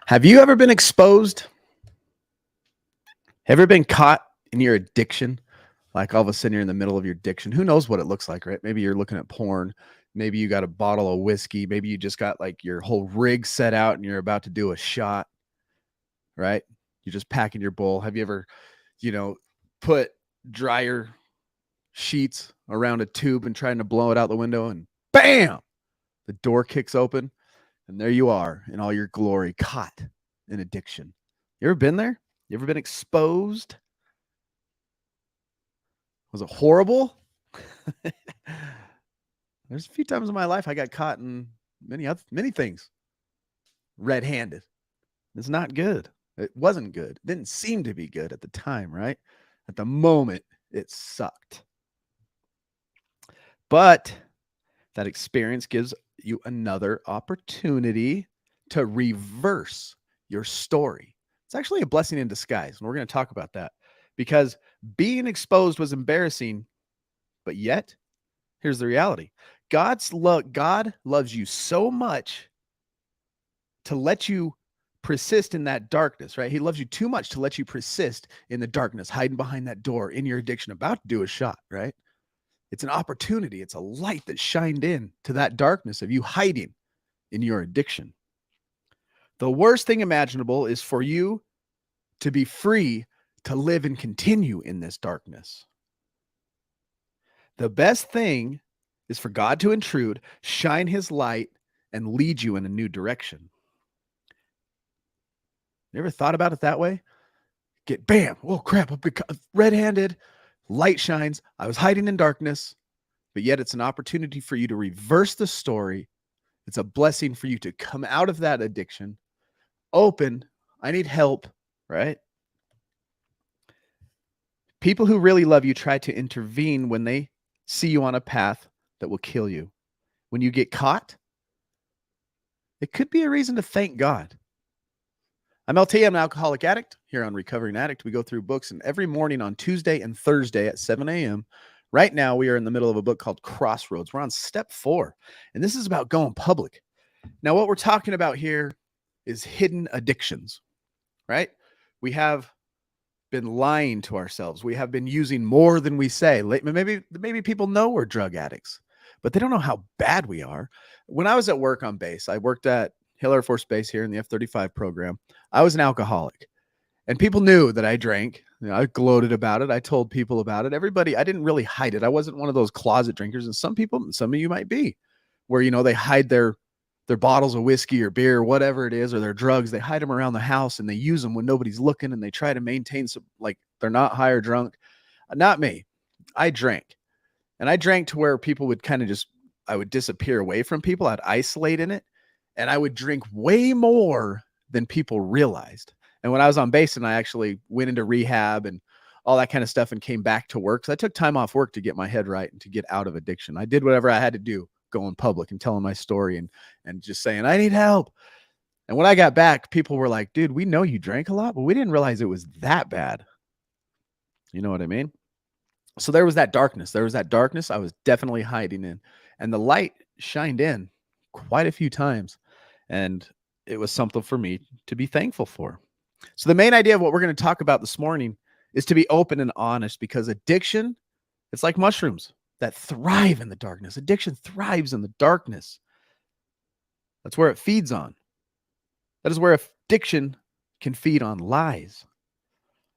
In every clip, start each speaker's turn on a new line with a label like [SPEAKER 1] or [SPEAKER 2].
[SPEAKER 1] Have you ever been exposed? Ever been caught in your addiction? Like all of a sudden you're in the middle of your addiction. Who knows what it looks like, right? Maybe you're looking at porn. Maybe you got a bottle of whiskey. Maybe you just got like your whole rig set out and you're about to do a shot, right? You're just packing your bowl. Have you ever, you know, put dryer sheets around a tube and trying to blow it out the window and bam, the door kicks open and there you are in all your glory, caught in addiction. You ever been there? You ever been exposed? Was it horrible? There's a few times in my life I got caught in many things red-handed. It's not good. It wasn't good. It didn't seem to be good at the time, right? At the moment, it sucked. But that experience gives you another opportunity to reverse your story. It's actually a blessing in disguise, and we're going to talk about that because being exposed was embarrassing, but yet, here's the reality. God loves you so much to let you persist in that darkness, right? He loves you too much to let you persist in the darkness, hiding behind that door in your addiction, about to do a shot, right? It's an opportunity. It's a light that shined in to that darkness of you hiding in your addiction. The worst thing imaginable is for you to be free to live and continue in this darkness. The best thing is for God to intrude, shine his light, and lead you in a new direction. You ever thought about it that way? Get bam, oh crap, I'm red-handed, light shines, I was hiding in darkness, but yet it's an opportunity for you to reverse the story. It's a blessing for you to come out of that addiction, open, I need help, right? People who really love you try to intervene when they see you on a path that will kill you. When you get caught, it could be a reason to thank God. I'm LT, I'm an alcoholic addict. Here on Recovering Addict, we go through books, and every morning on Tuesday and Thursday at 7 a.m., right now we are in the middle of a book called Crossroads. We're on step 4, and this is about going public. Now, what we're talking about here is hidden addictions, right? We have been lying to ourselves. We have been using more than we say. Maybe people know we're drug addicts, but they don't know how bad we are. When I was at work on base, I worked at Hill Air Force Base here in the F-35 program. I was an alcoholic, and people knew that I drank. I gloated about it. I told people about it. Everybody, I didn't really hide it. I wasn't one of those closet drinkers. And some of you might be, where, they hide their bottles of whiskey or beer, or whatever it is, or their drugs. They hide them around the house and they use them when nobody's looking, and they try to maintain some, like they're not high or drunk. Not me. I drank, and I drank to where people would kind of I would disappear away from people. I'd isolate in it, and I would drink way more than people realized. And when I was on base, and I actually went into rehab and all that kind of stuff and came back to work, so I took time off work to get my head right and to get out of addiction. I did whatever I had to do, going public and telling my story and just saying, I need help. And when I got back, people were like, dude, we know you drank a lot, but we didn't realize it was that bad. You know what I mean? So there was that darkness. I was definitely hiding in, and the light shined in quite a few times. And it was something for me to be thankful for. So the main idea of what we're going to talk about this morning is to be open and honest, because addiction, it's like mushrooms that thrive in the darkness. Addiction thrives in the darkness. That's where it feeds on. That is where addiction can feed on lies.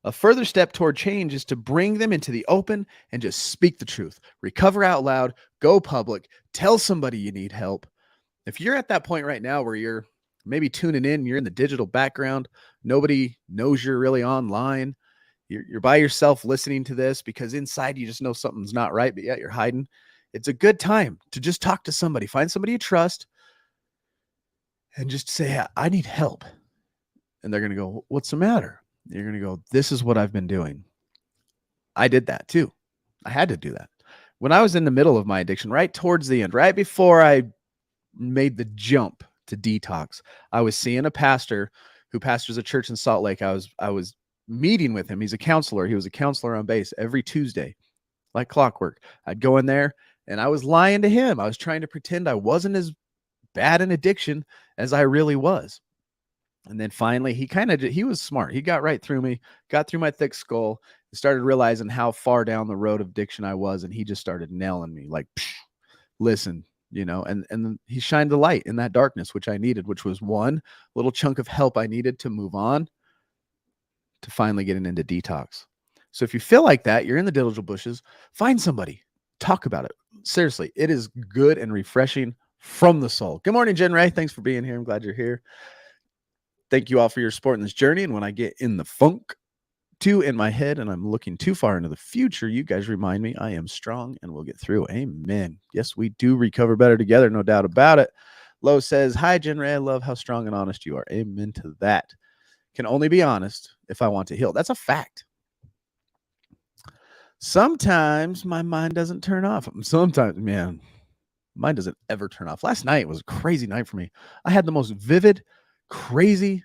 [SPEAKER 1] A further step toward change is to bring them into the open and just speak the truth. Recover out loud, go public, tell somebody you need help. If you're at that point right now where you're maybe tuning in, you're in the digital background, nobody knows you're really online, you're by yourself listening to this because inside you just know something's not right, but yet you're hiding. It's a good time to just talk to somebody. Find somebody you trust and just say, hey, I need help. And they're going to go, what's the matter? You're going to go, this is what I've been doing. I did that too. I had to do that. When I was in the middle of my addiction, right towards the end, right before I made the jump to detox, I was seeing a pastor who pastors a church in Salt Lake. I was meeting with him. He's a counselor. He was a counselor on base every Tuesday, like clockwork. I'd go in there and I was lying to him. I was trying to pretend I wasn't as bad in addiction as I really was. And then finally, he was smart. He got right through me, got through my thick skull, and started realizing how far down the road of addiction I was. And he just started nailing me like, listen, and then he shined the light in that darkness, which I needed, which was one little chunk of help I needed to move on to finally getting into detox. So if you feel like that, you're in the digital bushes, find somebody, talk about it. Seriously, it is good and refreshing from the soul. Good morning, Jen Ray. Thanks for being here. I'm glad you're here. Thank you all for your support in this journey. And when I get in the funk too in my head and I'm looking too far into the future, you guys remind me I am strong and we'll get through. Amen. Yes, we do recover better together. No doubt about it. Lo says, hi, Jen Ray. I love how strong and honest you are. Amen to that. Can only be honest if I want to heal. That's a fact. Sometimes my mind doesn't turn off. Sometimes, man, mine doesn't ever turn off. Last night was a crazy night for me. I had the most vivid, crazy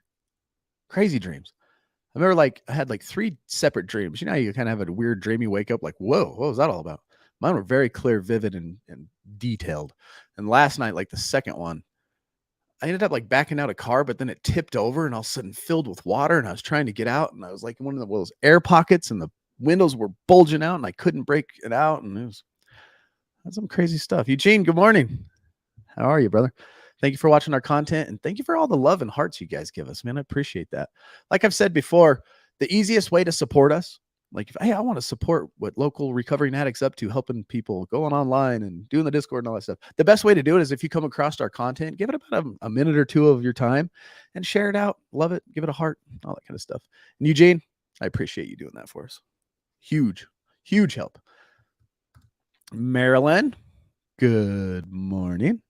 [SPEAKER 1] dreams. I remember I had 3 separate dreams. You know how you kind of have a weird dream, you wake up like, whoa, what was that all about? Mine were very clear, vivid, and detailed. And last night, the second one, I ended up backing out a car, but then it tipped over and all of a sudden filled with water. And I was trying to get out and I was in one of those air pockets and the windows were bulging out and I couldn't break it out. And that's some crazy stuff. Eugene, good morning. How are you, brother? Thank you for watching our content and thank you for all the love and hearts you guys give us, man. I appreciate that. Like I've said before, the easiest way to support us, I want to support what local recovering addicts up to, helping people going online and doing the Discord and all that stuff. The best way to do it is if you come across our content, give it about a minute or two of your time and share it out. Love it. Give it a heart, all that kind of stuff. And Eugene, I appreciate you doing that for us. Huge, huge help. Marilyn, good morning.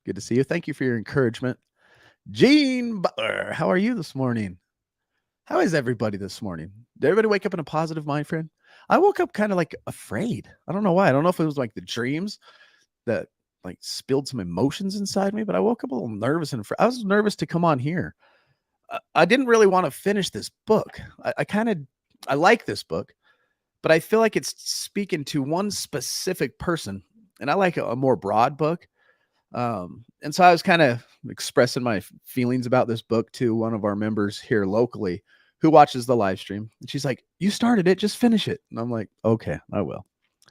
[SPEAKER 1] Good to see you. Thank you for your encouragement. Gene Butler, how are you this morning? How is everybody this morning? Did everybody wake up in a positive mind, friend? I woke up kind of afraid. I don't know why. I don't know if it was the dreams that spilled some emotions inside me, but I woke up a little nervous and I was nervous to come on here. I didn't really want to finish this book. I like this book, but I feel like it's speaking to one specific person, and I like a more broad book. And so I was kind of expressing my feelings about this book to one of our members here locally who watches the live stream. And she's like, you started it, just finish it. And I'm like, okay, I will.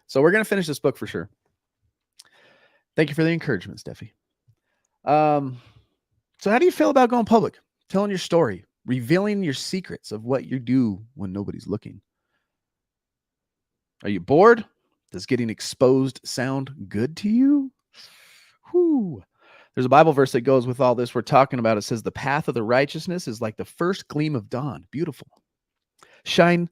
[SPEAKER 1] So we're going to finish this book for sure. Thank you for the encouragement, Steffi. So how do you feel about going public, telling your story, revealing your secrets of what you do when nobody's looking? Are you bored? Does getting exposed sound good to you? Whew. There's a Bible verse that goes with all this we're talking about. It says, the path of the righteousness is like the first gleam of dawn. Beautiful. Shining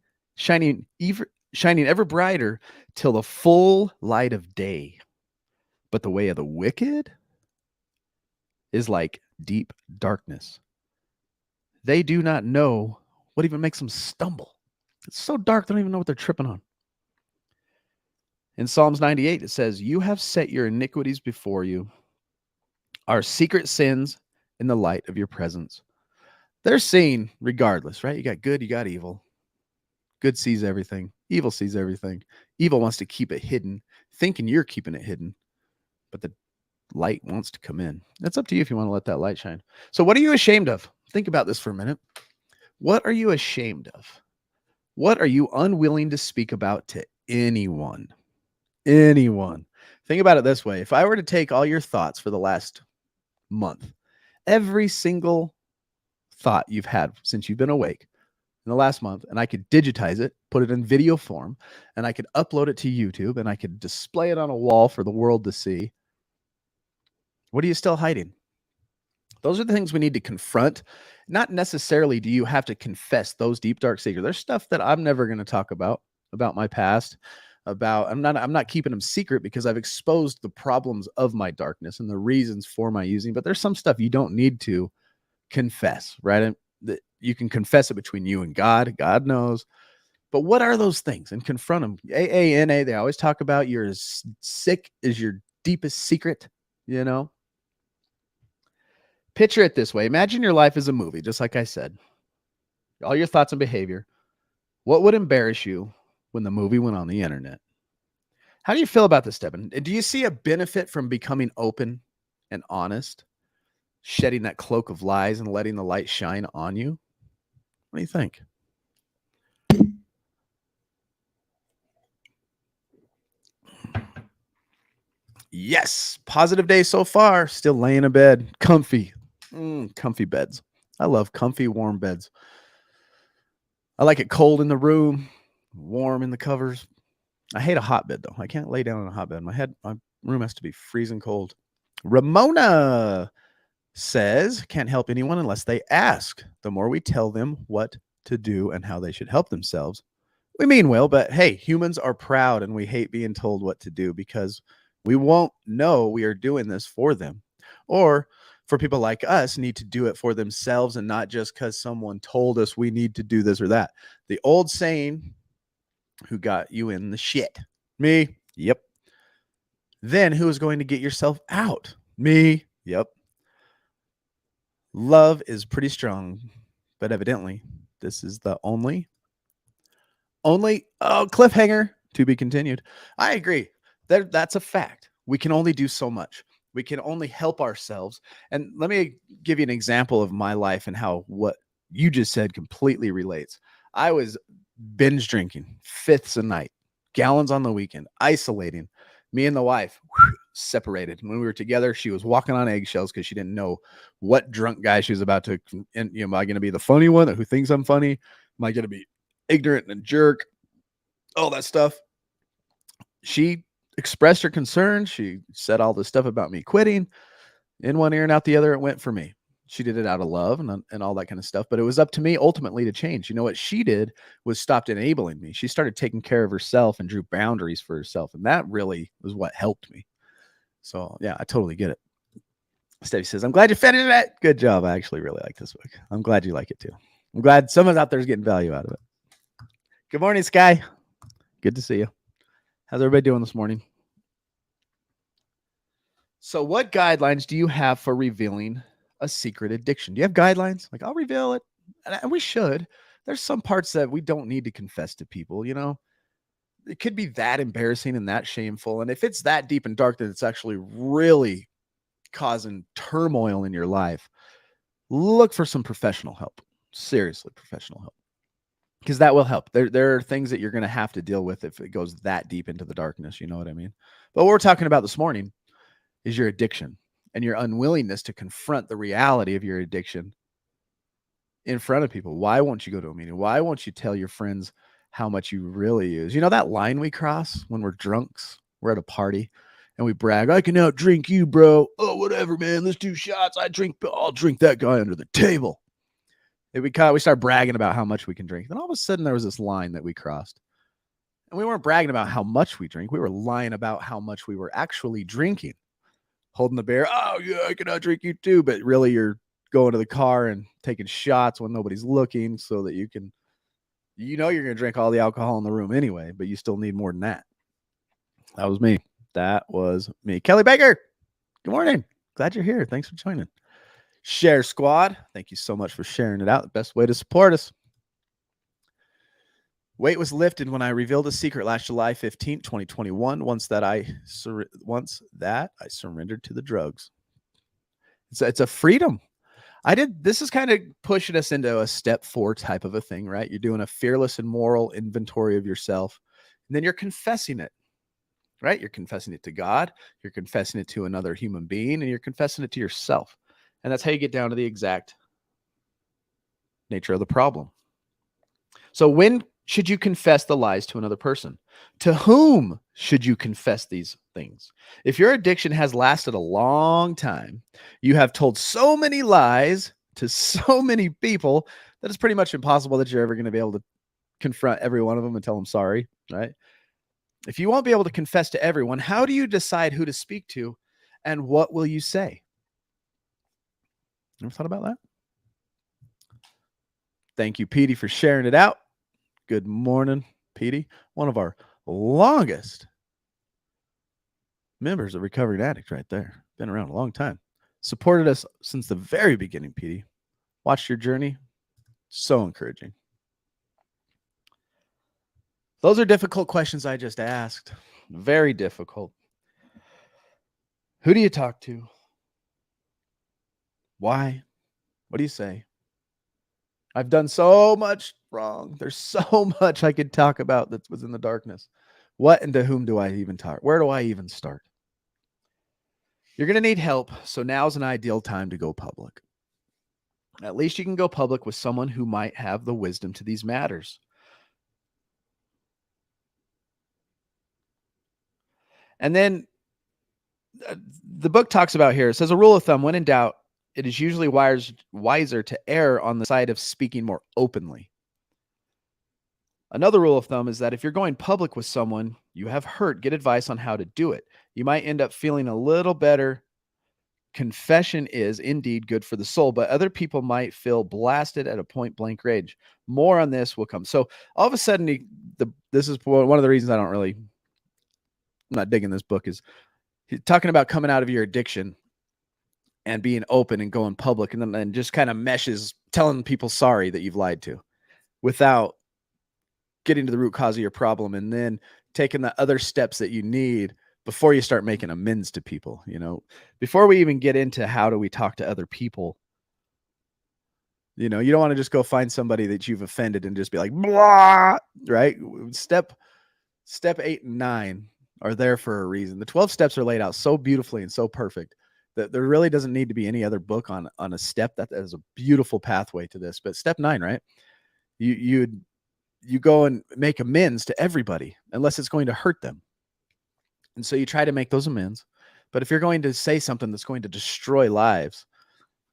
[SPEAKER 1] ever brighter till the full light of day. But the way of the wicked is like deep darkness. They do not know what even makes them stumble. It's so dark, they don't even know what they're tripping on. In Psalms 98, it says, you have set your iniquities before you, our secret sins in the light of your presence. They're seen regardless, right? You got good, you got evil. Good sees everything. Evil sees everything. Evil wants to keep it hidden, thinking you're keeping it hidden. But the light wants to come in. That's up to you if you want to let that light shine. So what are you ashamed of? Think about this for a minute. What are you ashamed of? What are you unwilling to speak about to anyone? Anyone. Think about it this way. If I were to take all your thoughts for the last month, every single thought you've had since you've been awake in the last month, and I could digitize it, put it in video form, and I could upload it to YouTube, and I could display it on a wall for the world to see, what are you still hiding? Those are the things we need to confront. Not necessarily do you have to confess those deep, dark secrets. There's stuff that I'm never going to talk about my past, I'm not keeping them secret because I've exposed the problems of my darkness and the reasons for my using. But there's some stuff you don't need to confess, right? That you can confess it between you and God. God knows. But what are those things? And confront them. AANA, they always talk about you're as sick as your deepest secret, Picture it this way. Imagine your life is a movie, just like I said. All your thoughts and behavior. What would embarrass you when the movie went on the internet? How do you feel about this, Stephen? Do you see a benefit from becoming open and honest? shedding that cloak of lies and letting the light shine on you? What do you think? Yes, positive day so far. Still laying in bed, comfy, comfy beds. I love comfy, warm beds. I like it cold in the room, warm in the covers. I hate a hot bed though. I can't lay down in a hot bed. My room has to be freezing cold. Ramona says, can't help anyone unless they ask. The more we tell them what to do and how they should help themselves, we mean well, but hey, humans are proud and we hate being told what to do because we won't know we are doing this for them. Or for people like us, need to do it for themselves and not just because someone told us we need to do this or that. The old saying, who got you in the shit? Me. Yep. Then who is going to get yourself out? Me. Yep. Love is pretty strong, but evidently this is the only cliffhanger to be continued. I agree. That's a fact. We can only do so much. We can only help ourselves. And let me give you an example of my life and how what you just said completely relates. I was binge drinking, fifths a night, gallons on the weekend, isolating. Me and the wife separated. When we were together, she was walking on eggshells because she didn't know what drunk guy she was about to. And am I going to be the funny one who thinks I'm funny? Am I going to be ignorant and a jerk? All that stuff. She expressed her concern. She said all this stuff about me quitting. In one ear and out the other, it went for me. She did it out of love and all that kind of stuff. But it was up to me ultimately to change. You know what she did was stopped enabling me. She started taking care of herself and drew boundaries for herself. And that really was what helped me. So, yeah, I totally get it. Steffi says, I'm glad you finished it. Good job. I actually really like this book. I'm glad you like it too. I'm glad someone out there is getting value out of it. Good morning, Sky. Good to see you. How's everybody doing this morning? So what guidelines do you have for revealing a secret addiction? Do you have guidelines? Like, I'll reveal it. And we should. There's some parts that we don't need to confess to people, you know? It could be that embarrassing and that shameful. And if it's that deep and dark that it's actually really causing turmoil in your life, look for some professional help. Seriously, professional help. Because that will help. There are things that you're going to have to deal with if it goes that deep into the darkness. You know what I mean? But what we're talking about this morning is your addiction and your unwillingness to confront the reality of your addiction in front of people. Why won't you go to a meeting? Why won't you tell your friends how much you really use? You know that line we cross when we're drunks? We're at a party and we brag, I can out drink you, bro. Oh, whatever, man. Let's do shots. I'll drink that guy under the table. We start bragging about how much we can drink. Then all of a sudden there was this line that we crossed. And we weren't bragging about how much we drink. We were lying about how much we were actually drinking. Holding the beer. Oh, yeah, I can out drink you too. But really you're going to the car and taking shots when nobody's looking so that you can, you're going to drink all the alcohol in the room anyway, but you still need more than that. That was me. That was me. Kelly Baker, good morning. Glad you're here. Thanks for joining. Share Squad, thank you so much for sharing it out. The best way to support us. Weight was lifted when I revealed a secret last July 15th, 2021. Once that I surrendered to the drugs. It's a freedom. This is kind of pushing us into a step 4 type of a thing, right? You're doing a fearless and moral inventory of yourself. And then you're confessing it, right? You're confessing it to God. You're confessing it to another human being, and you're confessing it to yourself. And that's how you get down to the exact nature of the problem. So when should you confess the lies to another person? To whom should you confess these things? If your addiction has lasted a long time, you have told so many lies to so many people that it's pretty much impossible that you're ever going to be able to confront every one of them and tell them sorry, right? If you won't be able to confess to everyone, how do you decide who to speak to and what will you say? Ever thought about that? Thank you, Petey, for sharing it out. Good morning, Petey. One of our longest members of Recovering Addict right there. Been around a long time. Supported us since the very beginning, Petey. Watched your journey. So encouraging. Those are difficult questions I just asked. Very difficult. Who do you talk to? Why? What do you say? I've done so much wrong. There's so much I could talk about that was in the darkness. What and to whom do I even talk? Where do I even start? You're going to need help, so now's an ideal time to go public. At least you can go public with someone who might have the wisdom to these matters. And then the book talks about here, it says a rule of thumb, when in doubt, it is usually wiser to err on the side of speaking more openly. Another rule of thumb is that if you're going public with someone you have hurt, get advice on how to do it. You might end up feeling a little better. Confession is indeed good for the soul, but other people might feel blasted at a point blank range. More on this will come. So all of a sudden, this is one of the reasons I'm not digging this book, is he's talking about coming out of your addiction and being open and going public, and then just kind of meshes telling people sorry that you've lied to without getting to the root cause of your problem, and then taking the other steps that you need before you start making amends to people. Before we even get into how do we talk to other people, you don't want to just go find somebody that you've offended and just be like, blah, right? Step 8 and 9 are there for a reason. The 12 steps are laid out so beautifully and so perfect that there really doesn't need to be any other book on a step. That is a beautiful pathway to this. But step 9, right? You go and make amends to everybody unless it's going to hurt them. And so you try to make those amends. But if you're going to say something that's going to destroy lives,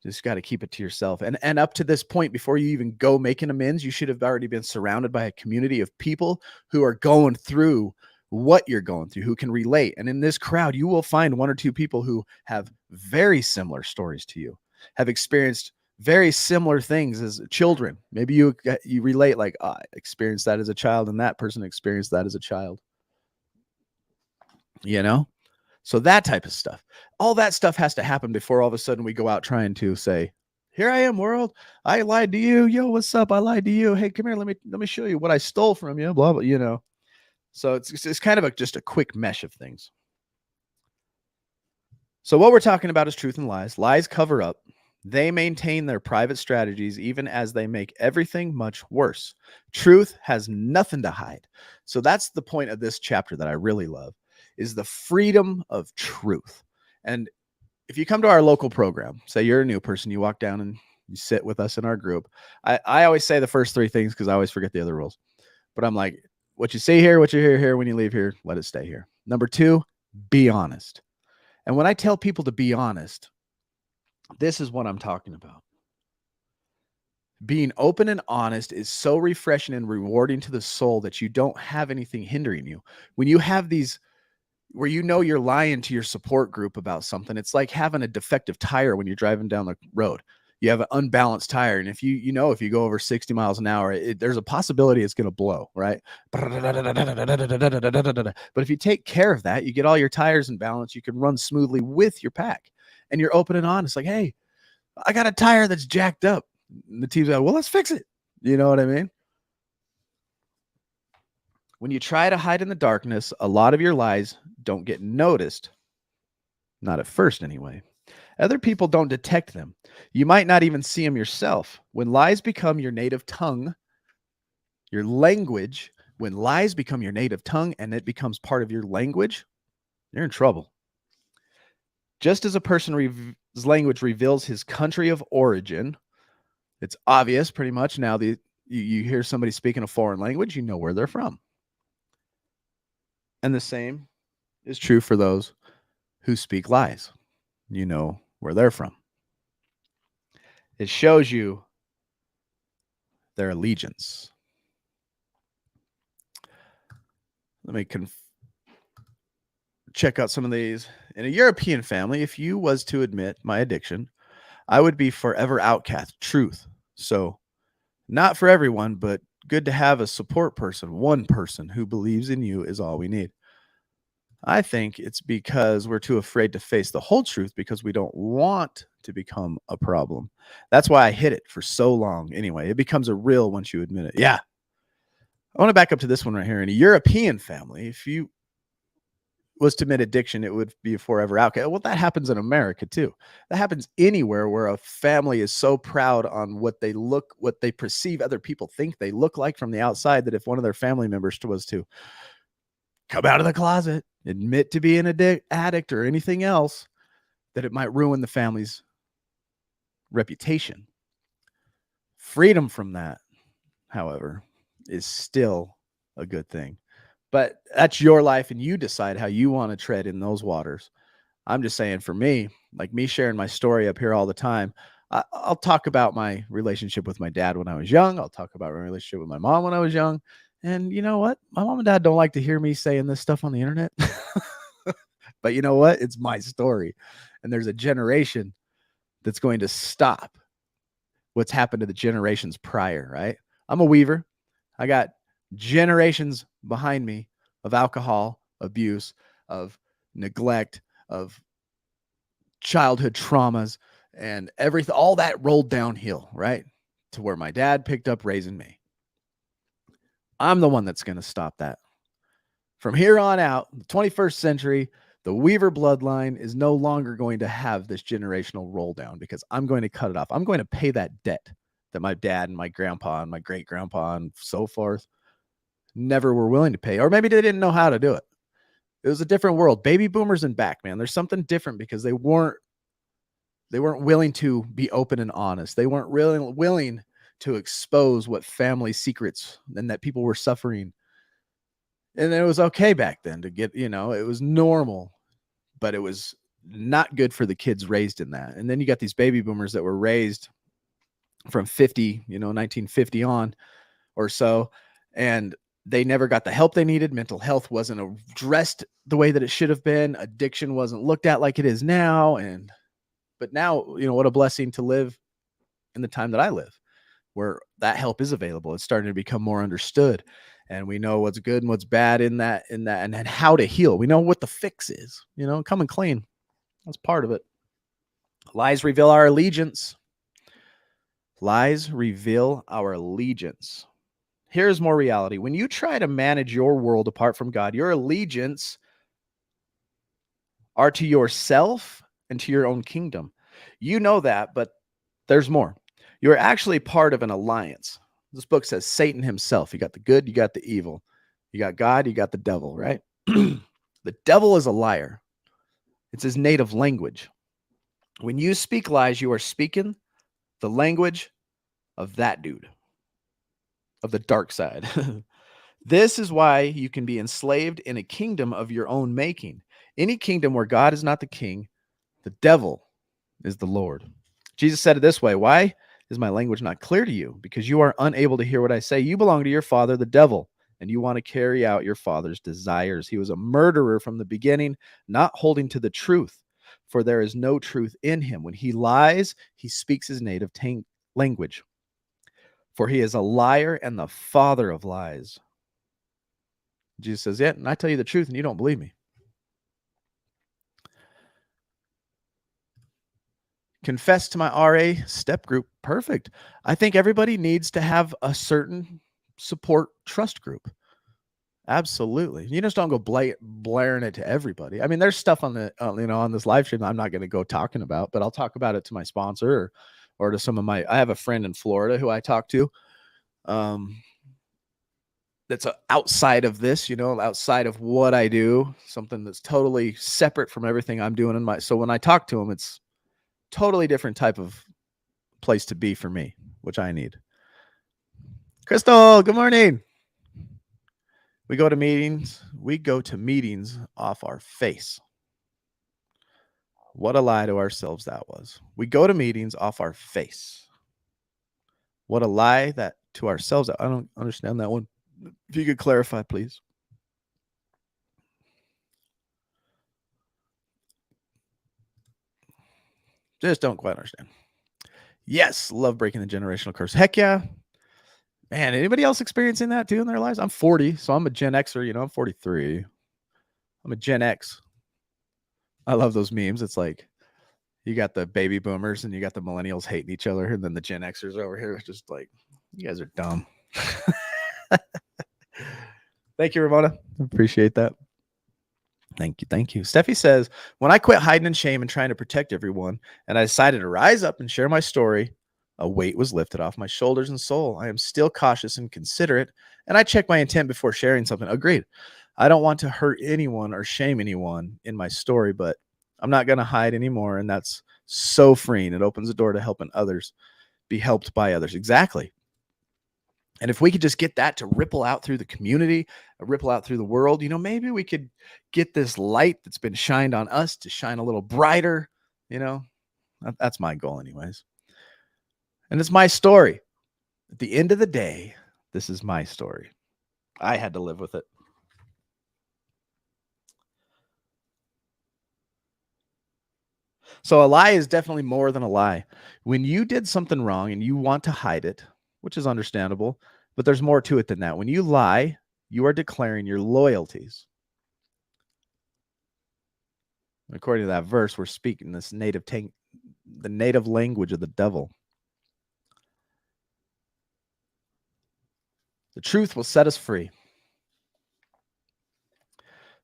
[SPEAKER 1] you just got to keep it to yourself. And up to this point, before you even go making amends, you should have already been surrounded by a community of people who are going through what you're going through, who can relate. And in this crowd, you will find 1 or 2 people who have very similar stories to you, have experienced very similar things as children. Maybe you relate, like, I experienced that as a child, and that person experienced that as a child. So that type of stuff, all that stuff has to happen before all of a sudden we go out trying to say, here I am, world. I lied to you. Yo, what's up? I lied to you. Hey, come here. Let me show you what I stole from you. Blah, blah, So it's kind of just a quick mesh of things. So what we're talking about is truth and lies. Lies cover up. They maintain their private strategies even as they make everything much worse. Truth has nothing to hide. So that's the point of this chapter that I really love, is the freedom of truth. And if you come to our local program, say you're a new person, you walk down and you sit with us in our group. I always say the first 3 things because I always forget the other rules. But I'm like, what you see here, what you hear here, when you leave here, let it stay here. Number 2, be honest. And when I tell people to be honest, this is what I'm talking about. Being open and honest is so refreshing and rewarding to the soul that you don't have anything hindering you. When you have these where you're lying to your support group about something, it's like having a defective tire when you're driving down the road. You have an unbalanced tire, and if you go over 60 miles an hour, there's a possibility it's going to blow, right? But if you take care of that, you get all your tires in balance, you can run smoothly with your pack, and you're open and honest, like, hey, I got a tire that's jacked up. And the team's like, well, let's fix it. You know what I mean? When you try to hide in the darkness, a lot of your lies don't get noticed. Not at first, anyway. Other people don't detect them. You might not even see them yourself. When lies become your native tongue, your language, when lies become your native tongue and it becomes part of your language, you're in trouble. Just as a person's language reveals his country of origin, it's obvious pretty much now that you hear somebody speaking a foreign language, you know where they're from. And the same is true for those who speak lies. You know where they're from. It shows you their allegiance. Let me check out some of these. In a European family, if you was to admit my addiction, I would be forever outcast. Truth. So not for everyone, but good to have a support person. One person who believes in you is all we need. I think it's because we're too afraid to face the whole truth because we don't want to become a problem. That's why I hid it for so long. Anyway, it becomes a real once you admit it. Yeah. I want to back up to this one right here. In a European family, if you was to admit addiction, it would be a forever outcast. Well, that happens in America too. That happens anywhere where a family is so proud on what they perceive other people think they look like from the outside, that if one of their family members was to come out of the closet, admit to being an addict or anything else, that it might ruin the family's reputation. Freedom from that, however, is still a good thing. But that's your life, and you decide how you want to tread in those waters. I'm just saying, for me, like me sharing my story up here all the time, I'll talk about my relationship with my dad when I was young. I'll talk about my relationship with my mom when I was young. And you know what? My mom and dad don't like to hear me saying this stuff on the internet. But you know what? It's my story. And there's a generation that's going to stop what's happened to the generations prior, right? I'm a weaver. I got generations behind me of alcohol abuse, of neglect, of childhood traumas, and everything, all that rolled downhill, right? To where my dad picked up raising me. I'm the one that's going to stop that. From here on out, the 21st century, the Weaver bloodline is no longer going to have this generational roll down, because I'm going to cut it off. I'm going to pay that debt that my dad and my grandpa and my great grandpa and so forth never were willing to pay, or maybe they didn't know how to do it. It was a different world. Baby boomers and back, man. There's something different, because they weren't willing to be open and honest. They weren't really willing to expose what family secrets and that people were suffering. And it was okay back then to get, it was normal, but it was not good for the kids raised in that. And then you got these baby boomers that were raised from 1950 on or so, and they never got the help they needed. Mental health wasn't addressed the way that it should have been. Addiction wasn't looked at like it is now. But now, what a blessing to live in the time that I live, where that help is available. It's starting to become more understood, and we know what's good and what's bad in that, and how to heal. We know what the fix is, coming clean. That's part of it. Lies reveal our allegiance. Lies reveal our allegiance. Here's more reality. When you try to manage your world apart from God, your allegiance are to yourself and to your own kingdom. You know that, but there's more. You're actually part of an alliance. This book says Satan himself. You got the good, you got the evil. You got God, you got the devil, right? The devil is a liar. It's his native language. When you speak lies, you are speaking the language of that dude, of the dark side. This is why you can be enslaved in a kingdom of your own making. Any kingdom where God is not the king, the devil is the Lord. Jesus said it this way: why is my language not clear to you? Because you are unable to hear what I say. You belong to your father, the devil, and you want to carry out your father's desires. He was a murderer from the beginning, not holding to the truth, for there is no truth in him. When he lies, he speaks his native language, for he is a liar and the father of lies. Jesus says, yeah, and I tell you the truth and you don't believe me. Confess to my RA step group. Perfect. I think everybody needs to have a certain support trust group. Absolutely. You just don't go blaring it to everybody. I mean, there's stuff on the, on this live stream I'm not going to go talking about, but I'll talk about it to my sponsor or to some of I have a friend in Florida who I talk to. That's outside of this, outside of what I do, something that's totally separate from everything I'm doing so when I talk to him, it's totally different type of place to be for me, which I need. Crystal, good morning. We go to meetings off our face. What a lie to ourselves that was. We go to meetings off our face. What a lie that to ourselves. I don't understand that one. If you could clarify, please. Just don't quite understand. Yes, love breaking the generational curse. Heck yeah. Man, anybody else experiencing that too in their lives? I'm 40, so I'm a Gen Xer. I'm 43. I'm a Gen X. I love those memes. It's like you got the baby boomers and you got the millennials hating each other, and then the Gen Xers over here just like, you guys are dumb. Thank you, Ramona. Appreciate that. Thank you. Thank you. Steffi says, when I quit hiding in shame and trying to protect everyone, and I decided to rise up and share my story, a weight was lifted off my shoulders and soul. I am still cautious and considerate, and I check my intent before sharing something. Agreed. I don't want to hurt anyone or shame anyone in my story, but I'm not going to hide anymore. And that's so freeing. It opens the door to helping others be helped by others. Exactly. And if we could just get that to ripple out through the community, ripple out through the world, maybe we could get this light that's been shined on us to shine a little brighter. That's my goal anyways. And it's my story. At the end of the day, this is my story. I had to live with it. So a lie is definitely more than a lie. When you did something wrong and you want to hide it, which is understandable, but there's more to it than that. When you lie, you are declaring your loyalties. According to that verse, we're speaking this the native language of the devil. The truth will set us free.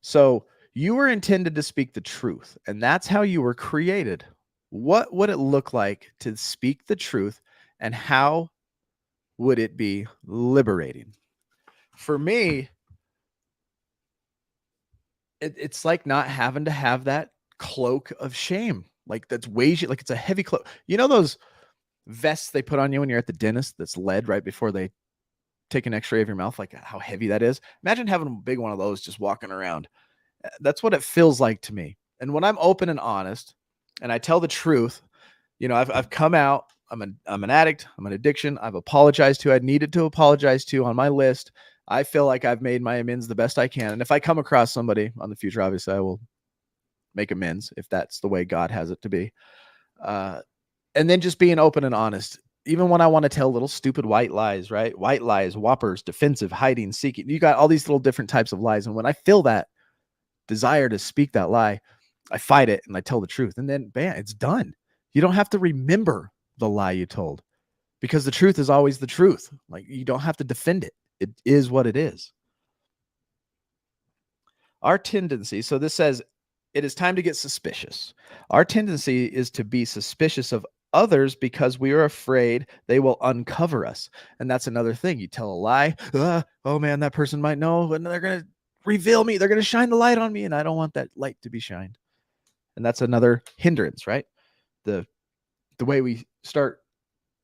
[SPEAKER 1] So you were intended to speak the truth, and that's how you were created. What would it look like to speak the truth, and how would it be liberating? For me, it's like not having to have that cloak of shame. Like that's weighs you, like it's a heavy cloak. You know those vests they put on you when you're at the dentist that's lead right before they take an x-ray of your mouth, like how heavy that is? Imagine having a big one of those just walking around. That's what it feels like to me. And when I'm open and honest and I tell the truth, I've come out, I'm an addict, I'm an addiction, I've apologized to, I needed to apologize to on my list. I feel like I've made my amends the best I can. And if I come across somebody on the future, obviously I will make amends if that's the way God has it to be. And then just being open and honest, even when I want to tell little stupid white lies, right? White lies, whoppers, defensive, hiding, seeking. You got all these little different types of lies. And when I feel that desire to speak that lie, I fight it and I tell the truth. And then bam, it's done. You don't have to remember the lie you told because the truth is always the truth. Like you don't have to defend it. It is what it is. Our tendency, so this says, it is time to get suspicious. Our tendency is to be suspicious of others because we are afraid they will uncover us. And that's another thing. You tell a lie. Oh man, that person might know and they're going to reveal me. They're going to shine the light on me. And I don't want that light to be shined. And that's another hindrance, right? The way we start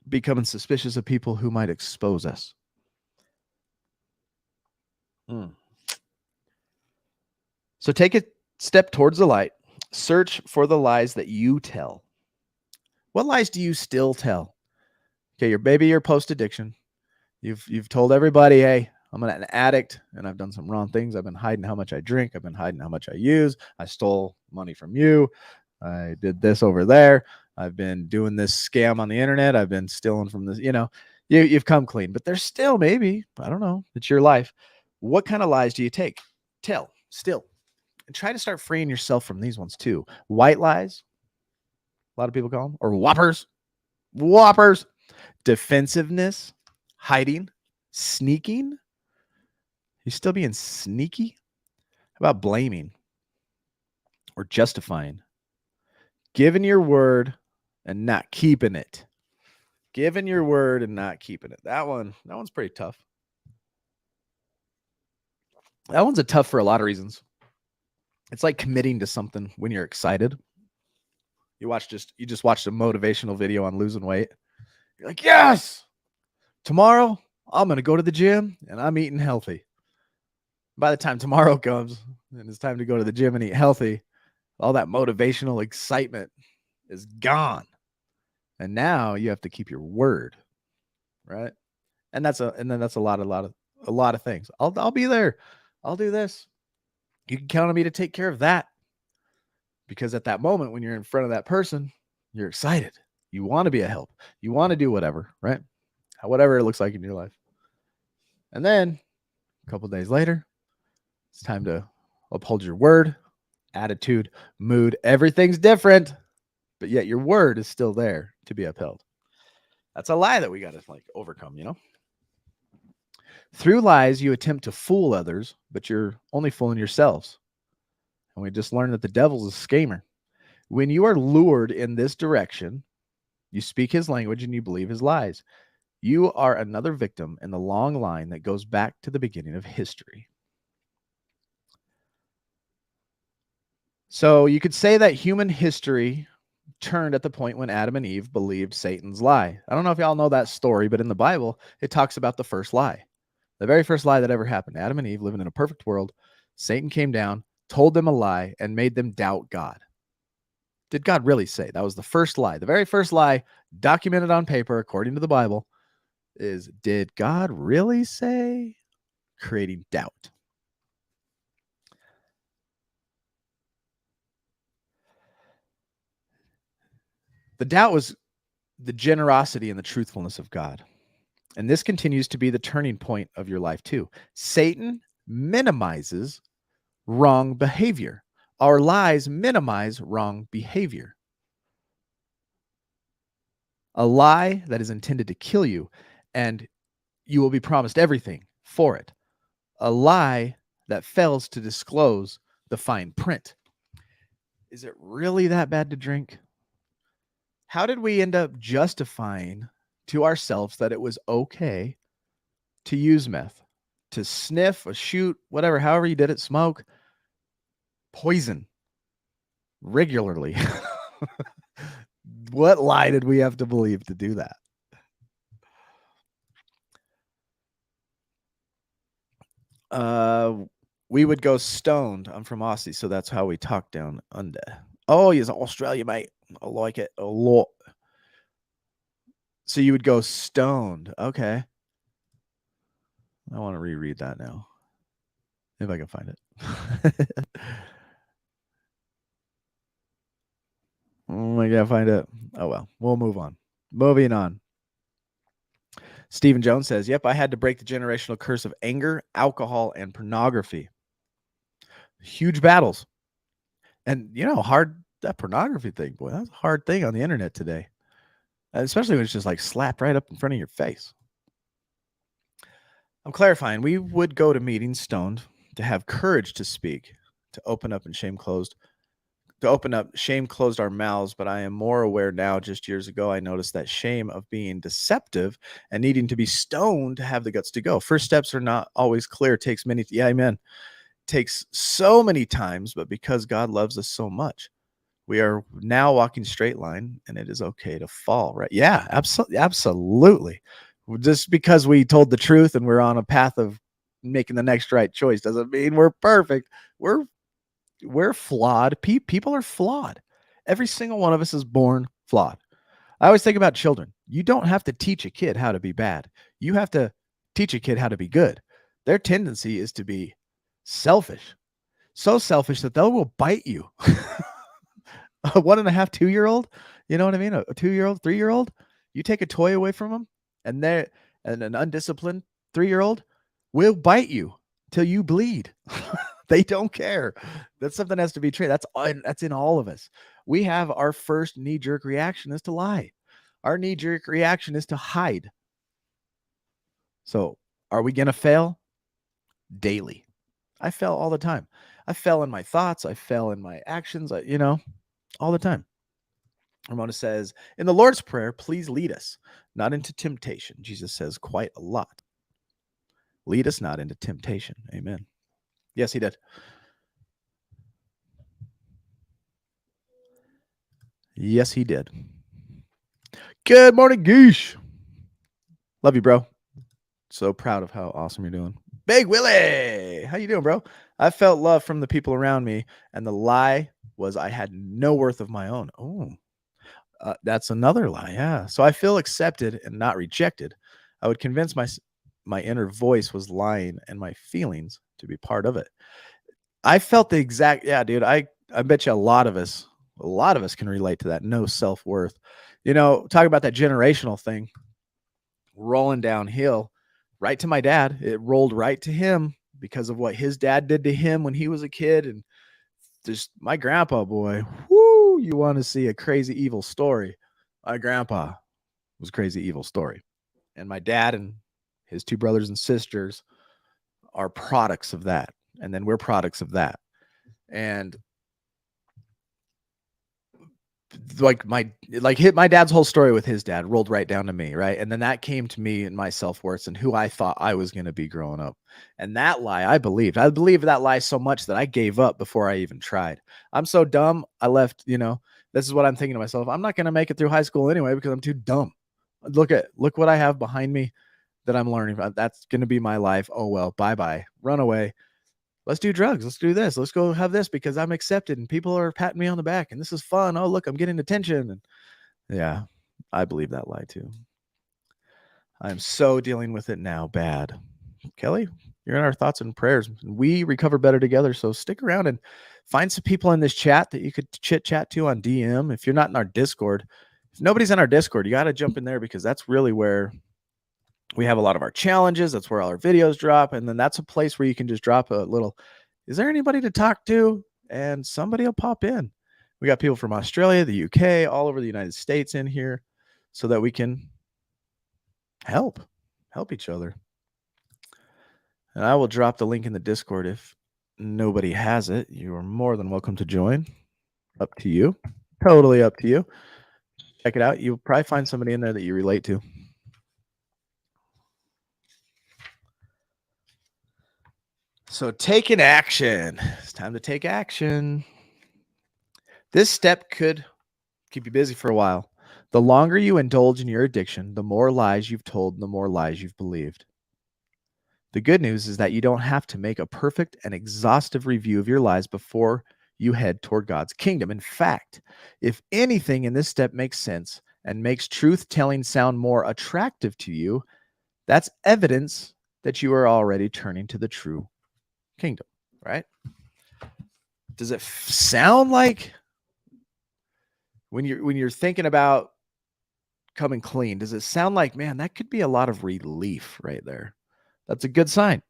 [SPEAKER 1] becoming suspicious of people who might expose us. So take a step towards the light. Search for the lies that you tell. What lies do you still tell? Okay, you're post-addiction. You've told everybody, hey, I'm an addict and I've done some wrong things. I've been hiding how much I drink. I've been hiding how much I use. I stole money from you. I did this over there. I've been doing this scam on the internet. I've been stealing from this, you've come clean, but there's still maybe, I don't know, it's your life. What kind of lies do you tell still? And try to start freeing yourself from these ones too. White lies, a lot of people call them, or whoppers, defensiveness, hiding, sneaking. You still being sneaky? How about blaming or justifying? Giving your word and not keeping it. Giving your word and not keeping it. That one's pretty tough. That one's tough for a lot of reasons. It's like committing to something when you're excited. You just watched a motivational video on losing weight. You're like, yes, tomorrow I'm going to go to the gym and I'm eating healthy. By the time tomorrow comes and it's time to go to the gym and eat healthy, all that motivational excitement is gone. And now you have to keep your word, right? And that's a lot of things. I'll be there. I'll do this. You can count on me to take care of that. Because at that moment, when you're in front of that person, you're excited. You want to be a help. You want to do whatever, right? Whatever it looks like in your life. And then a couple of days later, it's time to uphold your word, attitude, mood. Everything's different, but yet your word is still there to be upheld. That's a lie that we got to overcome, Through lies, you attempt to fool others, but you're only fooling yourselves. And we just learned that the devil's a schemer. When you are lured in this direction, you speak his language and you believe his lies. You are another victim in the long line that goes back to the beginning of history. So you could say that human history turned at the point when Adam and Eve believed Satan's lie. I don't know if y'all know that story, but in the Bible, it talks about the first lie. The very first lie that ever happened. Adam and Eve living in a perfect world. Satan came down, told them a lie, and made them doubt God. Did God really say? That was the first lie. The very first lie documented on paper, according to the Bible, is did God really say? Creating doubt. The doubt was the generosity and the truthfulness of God. And this continues to be the turning point of your life too. Satan minimizes wrong behavior. Our lies minimize wrong behavior. A lie that is intended to kill you, and you will be promised everything for it. A lie that fails to disclose the fine print. Is it really that bad to drink? How did we end up justifying to ourselves that it was okay to use meth, to sniff or shoot, whatever, however you did it, smoke, poison regularly? What lie did we have to believe to do that? We would go stoned. I'm from Aussie, so that's how we talk down under. Oh, he's Australia, mate. I like it a lot. So you would go stoned. Okay. I want to reread that now. If I can find it. Oh, I can't find it. Oh, well. We'll move on. Moving on. Stephen Jones says, yep, I had to break the generational curse of anger, alcohol, and pornography. Huge battles. And, you know, hard, that pornography thing, boy, that's a hard thing on the internet today. Especially when it's just like slapped right up in front of your face. I'm clarifying. We would go to meetings stoned to have courage to speak, to open up and shame closed our mouths. But I am more aware now. Just years ago, I noticed that shame of being deceptive and needing to be stoned to have the guts to go. First steps are not always clear. It takes many. Yeah, amen. Takes so many times, but because God loves us so much, we are now walking straight line, and it is okay to fall, right? Yeah, absolutely. Just because we told the truth and we're on a path of making the next right choice doesn't mean we're perfect. We're flawed. People are flawed. Every single one of us is born flawed. I always think about children. You don't have to teach a kid how to be bad. You have to teach a kid how to be good. Their tendency is to be selfish. So selfish that they will bite you. A 1.5, 2-year-old, you know what I mean? A 2-year-old, 3-year-old, you take a toy away from them, and an undisciplined 3-year-old will bite you till you bleed. They don't care. That's something that has to be trained. That's in all of us. We have our first knee-jerk reaction is to lie. Our knee-jerk reaction is to hide. So are we going to fail? Daily. I fail all the time. I fell in my thoughts. I fell in my actions, all the time. Ramona says, in the Lord's Prayer, please lead us not into temptation. Jesus says quite a lot. Lead us not into temptation. Amen. Yes, he did. Yes, he did. Good morning, Goosh. Love you, bro. So proud of how awesome you're doing. Big Willy, how you doing, bro? I felt love from the people around me, and the lie was I had no worth of my own. Oh, that's another lie. Yeah. So I feel accepted and not rejected. I would convince my inner voice was lying and my feelings to be part of it. I felt the exact, yeah, dude. I bet you a lot of us can relate to that. No self-worth. Talk about that generational thing rolling downhill right to my dad. It rolled right to him because of what his dad did to him when he was a kid. And just my grandpa, boy, whoo, you want to see a crazy evil story. My grandpa was a crazy evil story. And my dad and his 2 brothers and sisters are products of that. And then we're products of that. And like my dad's whole story with his dad rolled right down to me, right? And then that came to me and my self-worth and who I thought I was going to be growing up. And that lie I believed that lie so much that I gave up before I even tried. I'm so dumb, I left. This is what I'm thinking to myself: I'm not going to make it through high school anyway because I'm too dumb. Look what I have behind me that I'm learning about. That's going to be my life. Oh well, bye run away. Let's do drugs. Let's do this. Let's go have this because I'm accepted and people are patting me on the back and this is fun. Oh, look, I'm getting attention. And yeah, I believe that lie too. I'm so dealing with it now. Bad. Kelly, you're in our thoughts and prayers. We recover better together. So stick around and find some people in this chat that you could chit chat to on DM. If you're not in our Discord, if nobody's in our Discord, you got to jump in there because that's really where we have a lot of our challenges. That's where all our videos drop. And then that's a place where you can just drop a little, is there anybody to talk to? And somebody will pop in. We got people from Australia, the UK, all over the United States in here so that we can help each other. And I will drop the link in the Discord if nobody has it. You are more than welcome to join. Up to you. Totally up to you. Check it out. You'll probably find somebody in there that you relate to. So taking action. It's time to take action. This step could keep you busy for a while. The longer you indulge in your addiction, the more lies you've told and the more lies you've believed. The good news is that you don't have to make a perfect and exhaustive review of your lies before you head toward God's kingdom. In fact, if anything in this step makes sense and makes truth-telling sound more attractive to you, that's evidence that you are already turning to the true kingdom, right? Does it sound like when you're thinking about coming clean, does it sound like, man, that could be a lot of relief right there? That's a good sign.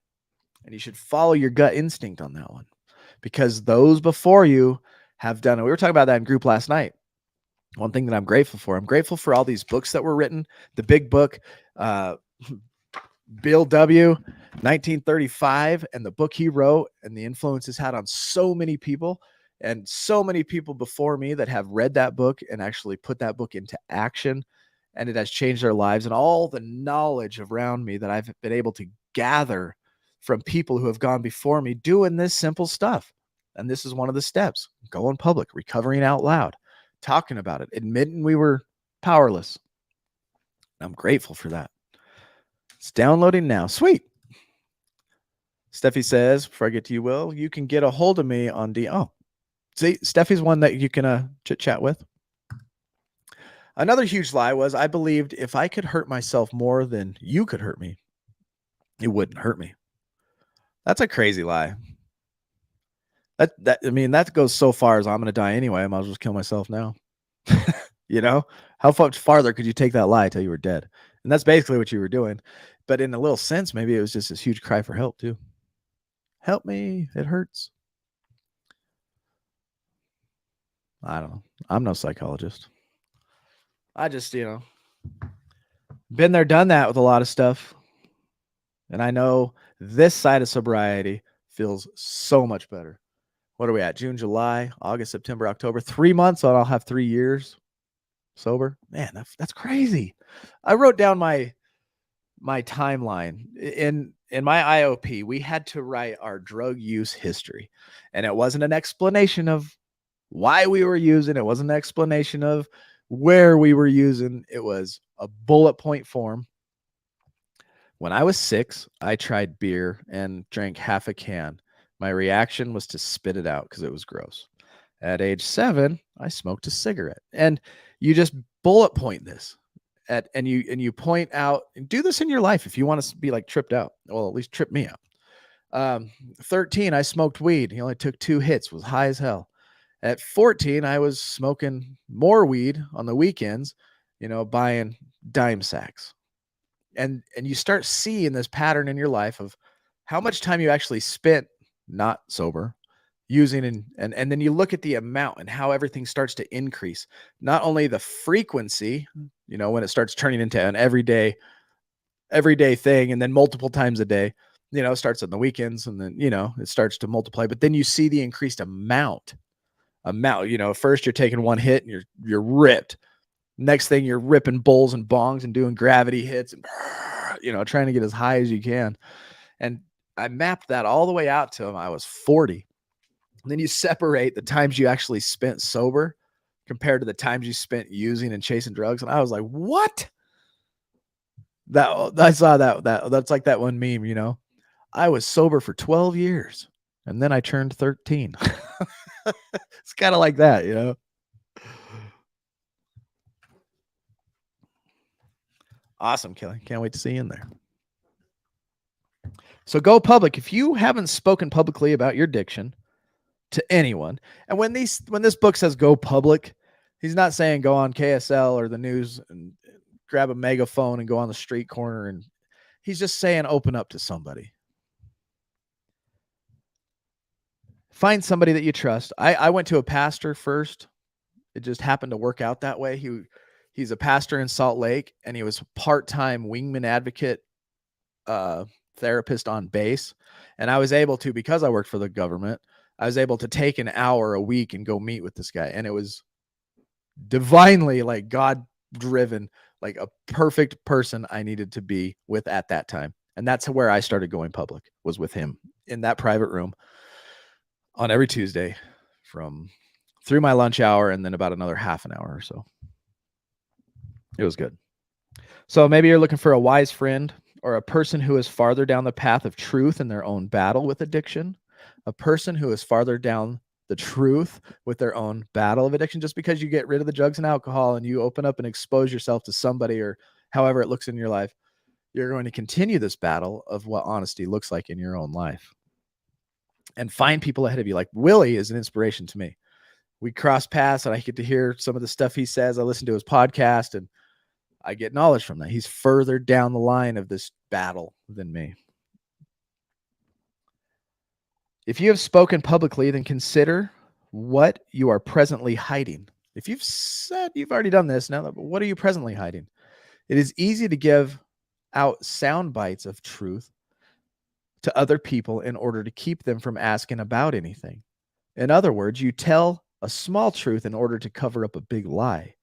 [SPEAKER 1] And you should follow your gut instinct on that one because those before you have done it. We were talking about that in group last night. One thing that I'm grateful for all these books that were written. The big book, Bill W., 1935, and the book he wrote and the influence it's had on so many people and so many people before me that have read that book and actually put that book into action. And it has changed their lives, and all the knowledge around me that I've been able to gather from people who have gone before me doing this simple stuff. And this is one of the steps: going public, recovering out loud, talking about it, admitting we were powerless. I'm grateful for that. It's downloading now. Sweet. Steffi says, before I get to you, Will, you can get a hold of me on Oh, see, Steffi's one that you can chit chat with. Another huge lie was I believed if I could hurt myself more than you could hurt me, it wouldn't hurt me. That's a crazy lie. That goes so far as I'm going to die anyway. I might as well just kill myself now. How much farther could you take that lie till you were dead? And that's basically what you were doing. But in a little sense, maybe it was just this huge cry for help too. Help me. It hurts. I don't know. I'm no psychologist. I just, been there, done that with a lot of stuff. And I know this side of sobriety feels so much better. What are we at? June, July, August, September, October. 3 months and I'll have 3 years sober. Man, that's crazy. I wrote down my timeline. In my IOP, we had to write our drug use history. And it wasn't an explanation of why we were using. It wasn't an explanation of where we were using. It was a bullet point form. When I was 6, I tried beer and drank half a can. My reaction was to spit it out because it was gross. At age 7, I smoked a cigarette. And you just bullet point this and you point out, and do this in your life if you want to be like tripped out. Well, at least trip me out. 13, I smoked weed. He only took 2 hits, was high as hell. At 14, I was smoking more weed on the weekends, buying dime sacks. And you start seeing this pattern in your life of how much time you actually spent not sober using, and then you look at the amount and how everything starts to increase. Not only the frequency, when it starts turning into an everyday thing, and then multiple times a day, it starts on the weekends, and then, it starts to multiply, but then you see the increased amount amount. First you're taking one hit and you're ripped. Next thing you're ripping bowls and bongs and doing gravity hits and trying to get as high as you can. And I mapped that all the way out to I was 40. And then you separate the times you actually spent sober compared to the times you spent using and chasing drugs. And I was like, what? That I saw that's like that one meme, I was sober for 12 years and then I turned 13. It's kind of like that. Awesome, Kelly. Can't wait to see you in there. So go public. If you haven't spoken publicly about your addiction to anyone, and when this book says go public, he's not saying go on KSL or the news and grab a megaphone and go on the street corner, and he's just saying open up to somebody. Find somebody that you trust. I went to a pastor first. It just happened to work out that way. He's a pastor in Salt Lake, and he was a part-time wingman advocate therapist on base. And I was able to, because I worked for the government, I was able to take an hour a week and go meet with this guy. And it was divinely like God driven, like a perfect person I needed to be with at that time. And that's where I started going public, was with him in that private room on every Tuesday through my lunch hour and then about another half an hour or so. It was good. So maybe you're looking for a wise friend or a person who is farther down the path of truth in their own battle with addiction, a person who is farther down the truth with their own battle of addiction. Just because you get rid of the drugs and alcohol and you open up and expose yourself to somebody or however it looks in your life, you're going to continue this battle of what honesty looks like in your own life. And find people ahead of you. Like Willy is an inspiration to me. We cross paths and I get to hear some of the stuff he says. I listen to his podcast and I get knowledge from that. He's further down the line of this battle than me. If you have spoken publicly, then consider what you are presently hiding. If you've said you've already done this, now what are you presently hiding? It is easy to give out sound bites of truth to other people in order to keep them from asking about anything. In other words, you tell a small truth in order to cover up a big lie.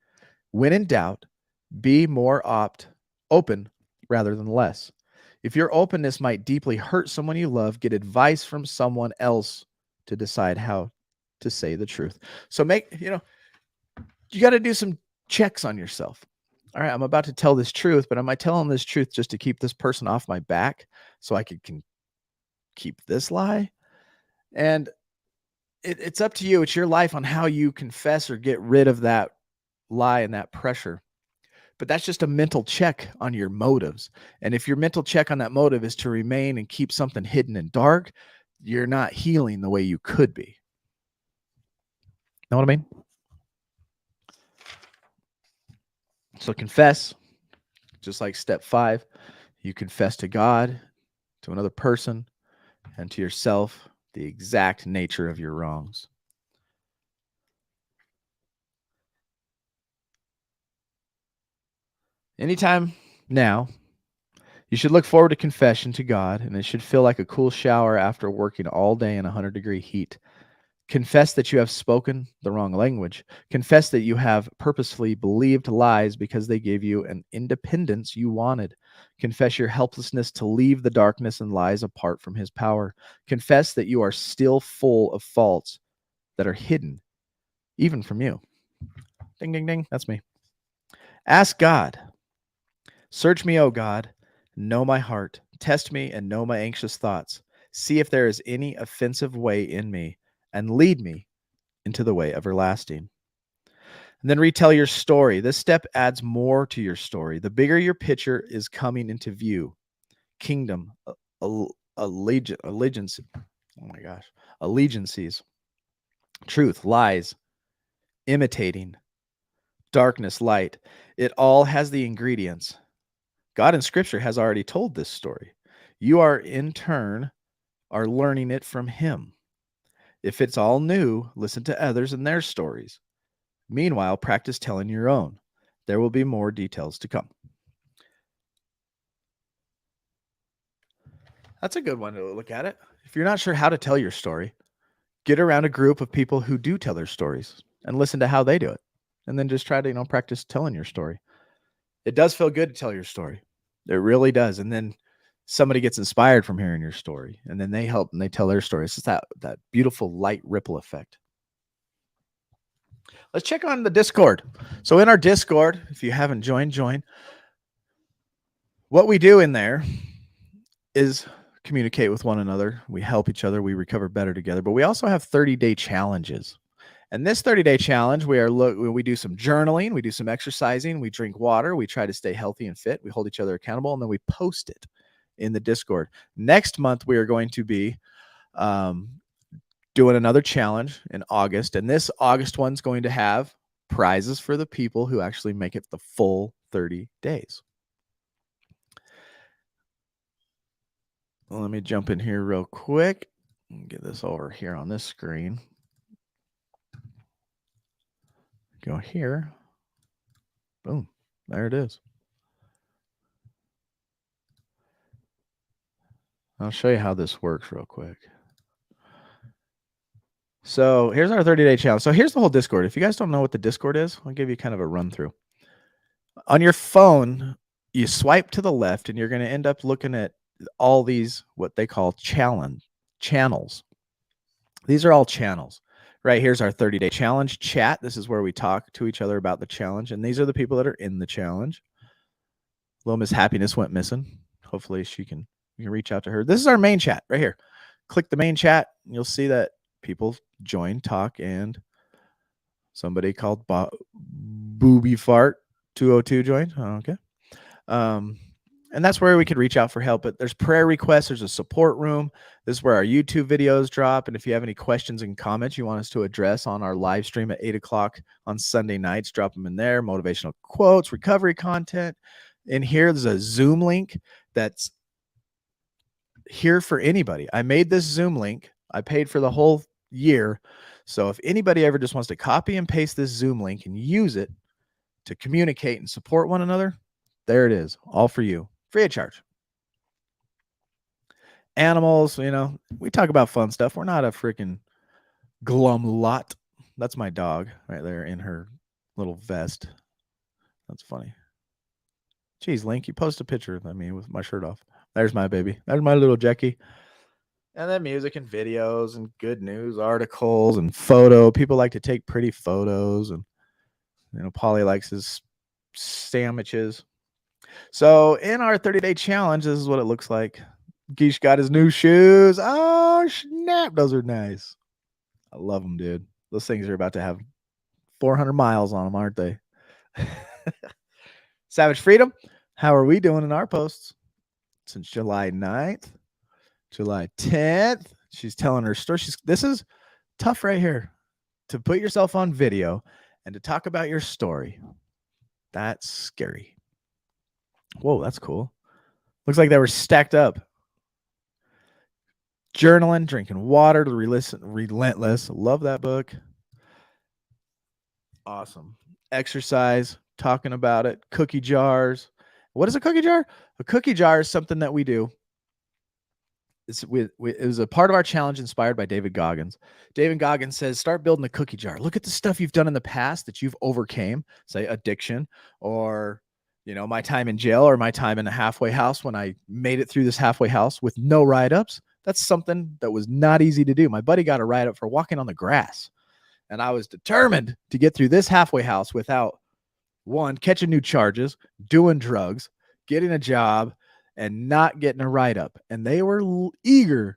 [SPEAKER 1] When in doubt, be more open rather than less. If your openness might deeply hurt someone you love, get advice from someone else to decide how to say the truth. So you got to do some checks on yourself. All right, I'm about to tell this truth, but am I telling this truth just to keep this person off my back so I can keep this lie? And it's up to you. It's your life on how you confess or get rid of that lie and that pressure. But that's just a mental check on your motives. And if your mental check on that motive is to remain and keep something hidden and dark, you're not healing the way you could be. Know what I mean? So confess, just like step 5, you confess to God, to another person, and to yourself the exact nature of your wrongs. Anytime now, you should look forward to confession to God, and it should feel like a cool shower after working all day in 100-degree heat. Confess that you have spoken the wrong language. Confess that you have purposefully believed lies because they gave you an independence you wanted. Confess your helplessness to leave the darkness and lies apart from his power. Confess that you are still full of faults that are hidden, even from you. Ding, ding, ding. That's me. Ask God. Search me, O God. Know my heart. Test me and know my anxious thoughts. See if there is any offensive way in me, and lead me into the way everlasting. And then retell your story. This step adds more to your story. The bigger your picture is coming into view. Kingdom, allegiance. Oh my gosh. Allegiances. Truth, lies, imitating, darkness, light. It all has the ingredients. God in Scripture has already told this story. You are in turn are learning it from him. If it's all new, listen to others and their stories. Meanwhile, practice telling your own. There will be more details to come. That's a good one to look at it. If you're not sure how to tell your story, get around a group of people who do tell their stories and listen to how they do it. And then just try to, practice telling your story. It does feel good to tell your story. It really does. And then somebody gets inspired from hearing your story, and then they help and they tell their story. It's just that beautiful light ripple effect. Let's check on the Discord. So in our Discord, if you haven't joined, join. What we do in there is communicate with one another. We help each other. We recover better together. But we also have 30-day challenges. And this 30-day challenge, we do some journaling, we do some exercising, we drink water, we try to stay healthy and fit, we hold each other accountable, and then we post it in the Discord. Next month, we are going to be doing another challenge in August. And this August one's going to have prizes for the people who actually make it the full 30 days. Well, let me jump in here real quick and get this over here on this screen. Go here. Boom. There it is. I'll show you how this works real quick. So here's our 30-day challenge. So here's the whole Discord. If you guys don't know what the Discord is, I'll give you kind of a run through. On your phone, you swipe to the left and you're going to end up looking at all these, what they call channels. These are all channels. Right here's our 30-day challenge chat. This is where we talk to each other about the challenge. And these are the people that are in the challenge. Little Miss Happiness went missing. Hopefully you can reach out to her. This is our main chat right here. Click the main chat and you'll see that people join, talk, and somebody called Booby Fart 202 joined. Okay. And that's where we could reach out for help. But there's prayer requests. There's a support room. This is where our YouTube videos drop. And if you have any questions and comments you want us to address on our live stream at 8 o'clock on Sunday nights, drop them in there. Motivational quotes, recovery content. In here, there's a Zoom link that's here for anybody. I made this Zoom link. I paid for the whole year. So if anybody ever just wants to copy and paste this Zoom link and use it to communicate and support one another, there it is. All for you. Free of charge. Animals, we talk about fun stuff. We're not a freaking glum lot. That's my dog right there in her little vest. That's funny. Geez, Link, you post a picture of me with my shirt off. There's my baby. There's my little Jackie. And then music and videos and good news articles and photo. People like to take pretty photos. And, Polly likes his sandwiches. So in our 30-day challenge, this is what it looks like. Geesh got his new shoes. Oh, snap. Those are nice. I love them, dude. Those things are about to have 400 miles on them, aren't they? Savage Freedom. How are we doing in our posts? Since July 9th, July 10th. She's telling her story. This is tough right here. To put yourself on video and to talk about your story. That's scary. Whoa, that's cool. Looks like they were stacked up. Journaling, drinking water, relentless. Love that book. Awesome. Exercise, talking about it. Cookie jars. What is a cookie jar? A cookie jar is something that we do. It was a part of our challenge inspired by David Goggins. David Goggins says, start building a cookie jar. Look at the stuff you've done in the past that you've overcame, say addiction or, my time in jail or my time in a halfway house when I made it through this halfway house with no write-ups. That's something that was not easy to do. My buddy got a write-up for walking on the grass. And I was determined to get through this halfway house without, one, catching new charges, doing drugs, getting a job, and not getting a write-up. And they were eager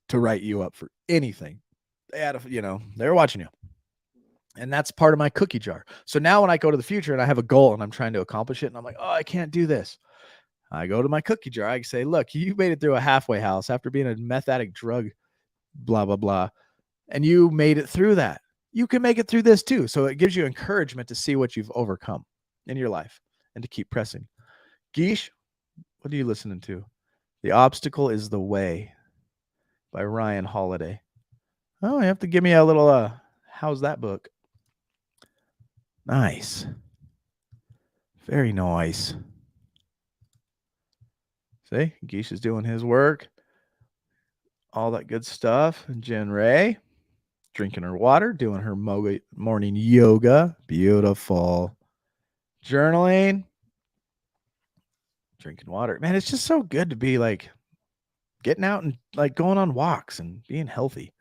[SPEAKER 1] to write you up for anything. They had they were watching you. And that's part of my cookie jar. So now when I go to the future and I have a goal and I'm trying to accomplish it and I'm like, oh, I can't do this. I go to my cookie jar. I say, look, you made it through a halfway house after being a meth addict, drug, blah, blah, blah. And you made it through that. You can make it through this too. So it gives you encouragement to see what you've overcome in your life and to keep pressing. Geesh, what are you listening to? The Obstacle is the Way by Ryan Holiday. Oh, you have to give me a little, how's that book? Nice. Very nice. See, Geesh is doing his work. All that good stuff. Jen Ray. Drinking her water, doing her morning yoga. Beautiful. Journaling. Drinking water. Man, it's just so good to be like getting out and like going on walks and being healthy.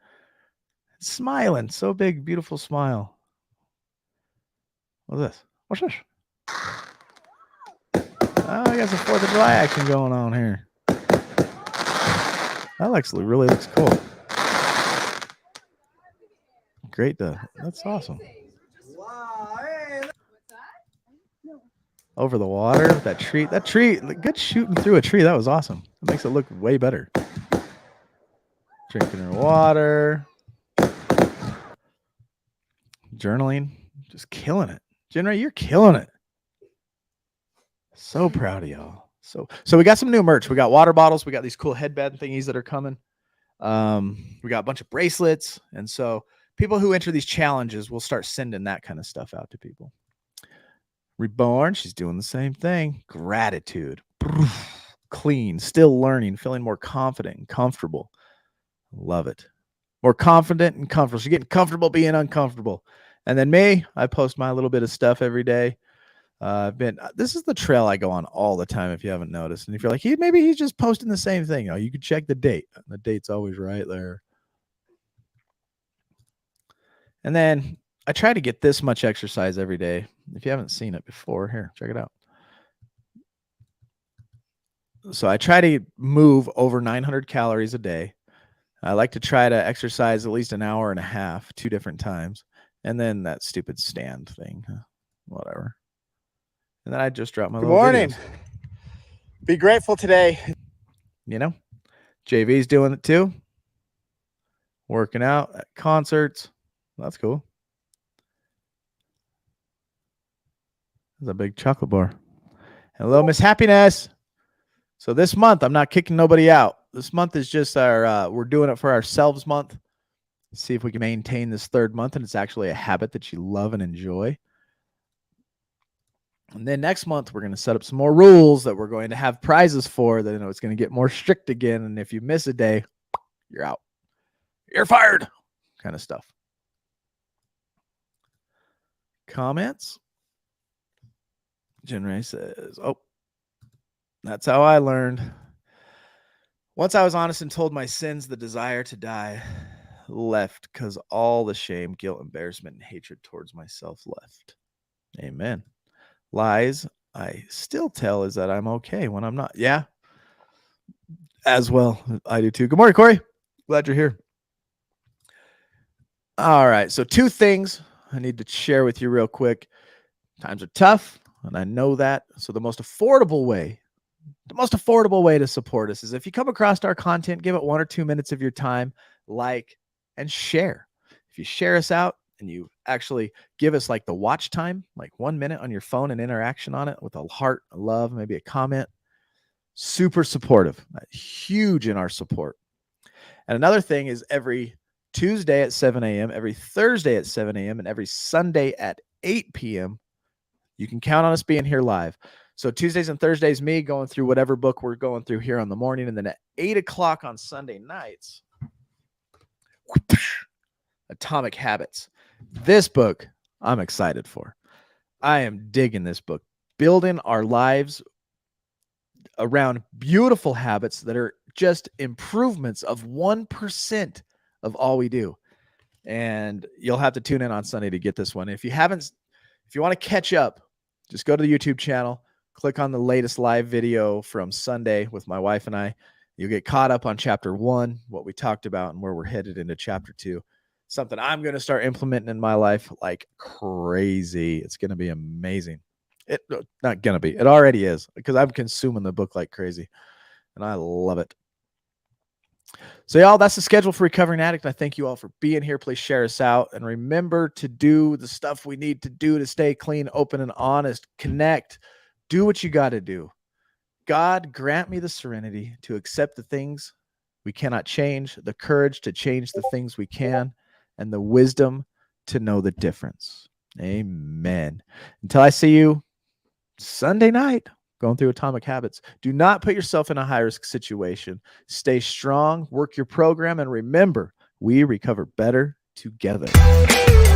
[SPEAKER 1] Smiling. So big, beautiful smile. What's this? What's this? Oh, I got some 4th of July action going on here. That really looks cool. Great. That's awesome. Over the water, that tree, good shooting through a tree. That was awesome. It makes it look way better. Drinking her water. Journaling. Just killing it. Jenray, you're killing it. So proud of y'all. So we got some new merch. We got water bottles. We got these cool headband thingies that are coming. We got a bunch of bracelets. And so people who enter these challenges will start sending that kind of stuff out to people. Reborn, she's doing the same thing. Gratitude. Clean, still learning, feeling more confident and comfortable. Love it. More confident and comfortable. She's getting comfortable being uncomfortable. And then me, I post my little bit of stuff every day. This is the trail I go on all the time, if you haven't noticed. And if you're like, maybe he's just posting the same thing. You can check the date. The date's always right there. And then I try to get this much exercise every day. If you haven't seen it before, here, check it out. So I try to move over 900 calories a day. I like to try to exercise at least an hour and a half, 2 different times. And then that stupid stand thing, whatever. And then I just dropped my little videos. Be grateful today. JV's doing it too. Working out at concerts. That's cool. There's a big chocolate bar. Hello, Miss Happiness. So this month, I'm not kicking nobody out. This month is just we're doing it for ourselves month. See if we can maintain this 3rd month, and it's actually a habit that you love and enjoy. And then next month, we're going to set up some more rules that we're going to have prizes for. That it's going to get more strict again. And if you miss a day, you're out. You're fired. Kind of stuff. Comments? Jenray says, that's how I learned. Once I was honest and told my sins, the desire to die left, because all the shame, guilt, embarrassment, and hatred towards myself left. Amen. Lies I still tell is that I'm okay when I'm not. Yeah. As well. I do too. Good morning, Corey. Glad you're here. All right. So 2 things I need to share with you real quick. Times are tough, and I know that. So the most affordable way to support us is if you come across our content, give it 1 or 2 minutes of your time, like, and share. If you share us out and you actually give us like the watch time, like 1 minute on your phone and interaction on it with a heart, a love, maybe a comment, super supportive, huge in our support. And another thing is every Tuesday at 7 a.m., every Thursday at 7 a.m., and every Sunday at 8 p.m., you can count on us being here live. So Tuesdays and Thursdays, me going through whatever book we're going through here on the morning. And then at 8 o'clock on Sunday nights, Atomic Habits. This book I'm excited for. I am digging this book. Building our lives around beautiful habits that are just improvements of 1% of all we do. And you'll have to tune in on Sunday to get this one. If you want to catch up, just go to the YouTube channel, click on the latest live video from Sunday with my wife and I. You'll get caught up on chapter 1, what we talked about, and where we're headed into chapter 2. Something I'm going to start implementing in my life like crazy. It's going to be amazing. Not going to be. It already is, because I'm consuming the book like crazy, and I love it. So, y'all, that's the schedule for Recovering Addict. I thank you all for being here. Please share us out. And remember to do the stuff we need to do to stay clean, open, and honest. Connect. Do what you got to do. God, grant me the serenity to accept the things we cannot change, the courage to change the things we can, and the wisdom to know the difference. Amen. Until I see you Sunday night, going through Atomic Habits. Do not put yourself in a high-risk situation. Stay strong, work your program, and remember, we recover better together.